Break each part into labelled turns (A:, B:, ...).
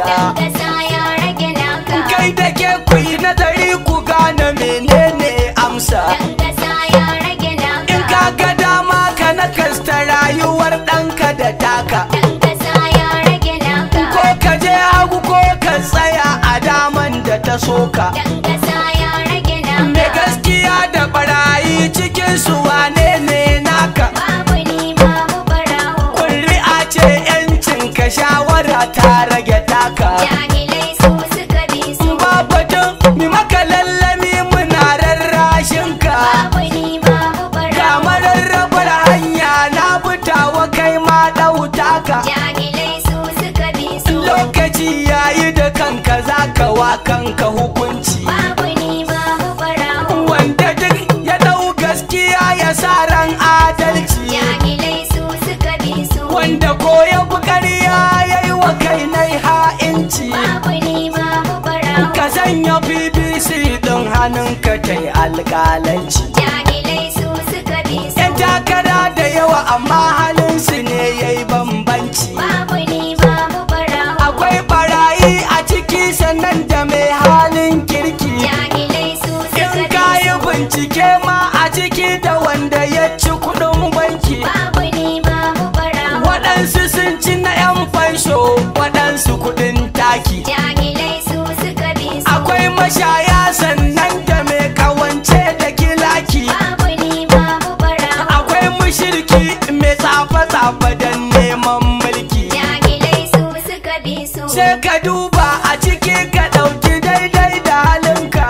A: amsa.
B: Kasa ya rage naka.
A: Kai da ke ku yi nazari ku gane menene amsa.
B: Kasa ya rage naka.
A: In ka ga dama ka nakasta rayuwar ɗanka da taka.
B: Kasa ya rage naka.
A: Ko ka je hagu ko ka tsaya a daman da ta soka.
B: Kasa ya rage naka.
A: Me gaskiya da barayi cikin su wane ne naka?
B: Babu ni babu barawo.
A: Ƙuri'a ce 'yancin ka shawara ta rage taka.
B: Jahilai su suka bi su.
A: Babatun mi maka lallami muna rarrashin ka.
B: Babu ni babu barawo.
A: Ga mararrabar hanya na fitawa kai ma ɗauta ka.
B: Jahilai su suka bi su.
A: Lokaci yayi da kanka za ka wa kanka hukunci.
B: Babu ni babu barawo.
A: Wanda duk ya ɗau gaskiya ya sa ran adalci.
B: Jahilai su suka bi su.
A: Wanda ko ya fi ƙarya ya yi wa kai nai ha'inci.
B: Babu ni babu barawo.
A: Ka sanya BBC ɗin hannunka ta yi alƙalanci.
B: Jahilai su suka bi su.
A: 'Yan takara da yawa amma halinsu ne ya yi bambanci.
B: Babu ni babu barawo.
A: Akwai ɓarayi a ciki sannan da mai halin kirki.
B: Jahilai su
A: In
B: suka
A: ka
B: bi
A: yi
B: su.
A: bincike ma a ciki da wanda ya ci kuɗin banki.
B: Babu ni babu barawo.
A: Waɗansu sun ci na 'yan fansho, waɗansu kuɗin taki.
B: Jahilai su suka bi su.
A: Akwai mashaya sannan da mai kawance da kilaki.
B: Babu ni babu barawo.
A: Akwai mushirki mai tsafe-tsafe don neman mulki.
B: Jahilai su suka bi su.
A: Sai ka duba a ciki ka ɗauki daidai da halinka.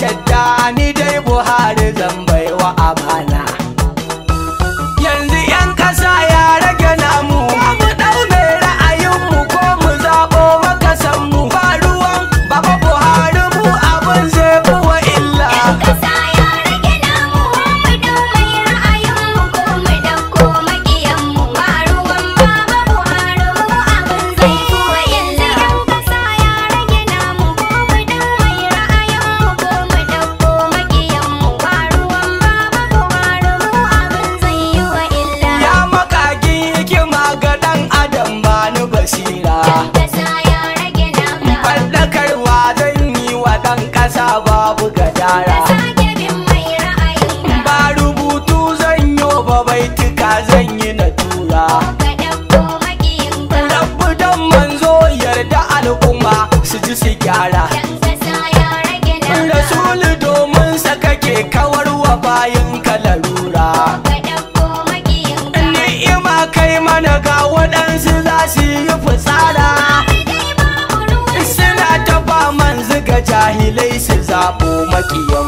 A: Jadda ni dai Buhari zan baiwa amana. Yanzu 'yan ƙasa ya rage namu. Mu ɗau mai ra'ayinmu ko mu zaɓo makasanmu. Ba ruwan Baba Buhari mu abin zai fi wa illa.
B: Kasa ya rage namu. Mu dau mai ra'ayinmu ko mu ɗauko maƙiyanmu. Ba ruwan Baba Buhari mu abin zai fi wa illa. Kasa ya rage namu. Ko mu dau mai ra'ayinmu ko mu ɗauko maƙiyanmu. Ba ruwan Baba Buhari mu abin zai yi wa illa.
A: Ya makagin hikima ga ɗan adam ba ni basira.
B: Kasa ya rage naka.
A: Faɗakarwa zan yi wa ɗan ƙasa babu gadara.
B: Ka sake bin mai ra'ayinka.
A: Ba rubutu zan yi ba baituka zan yi na tura.
B: Ka ɗauko maƙiyinka.
A: Rabbu don manzo yarda al'umma su ji su gyara.
B: Kasa ya rage naka.
A: Rasulu domin sa kake kawar wa bayan ka larura.
B: Ka ɗauko maƙiyinka.
A: Ni'ima kai mana ga waɗansu za su yi fitsara.
B: Dai babu ruwan
A: Suna ta faman ziga jahilai su zaɓo maƙiyan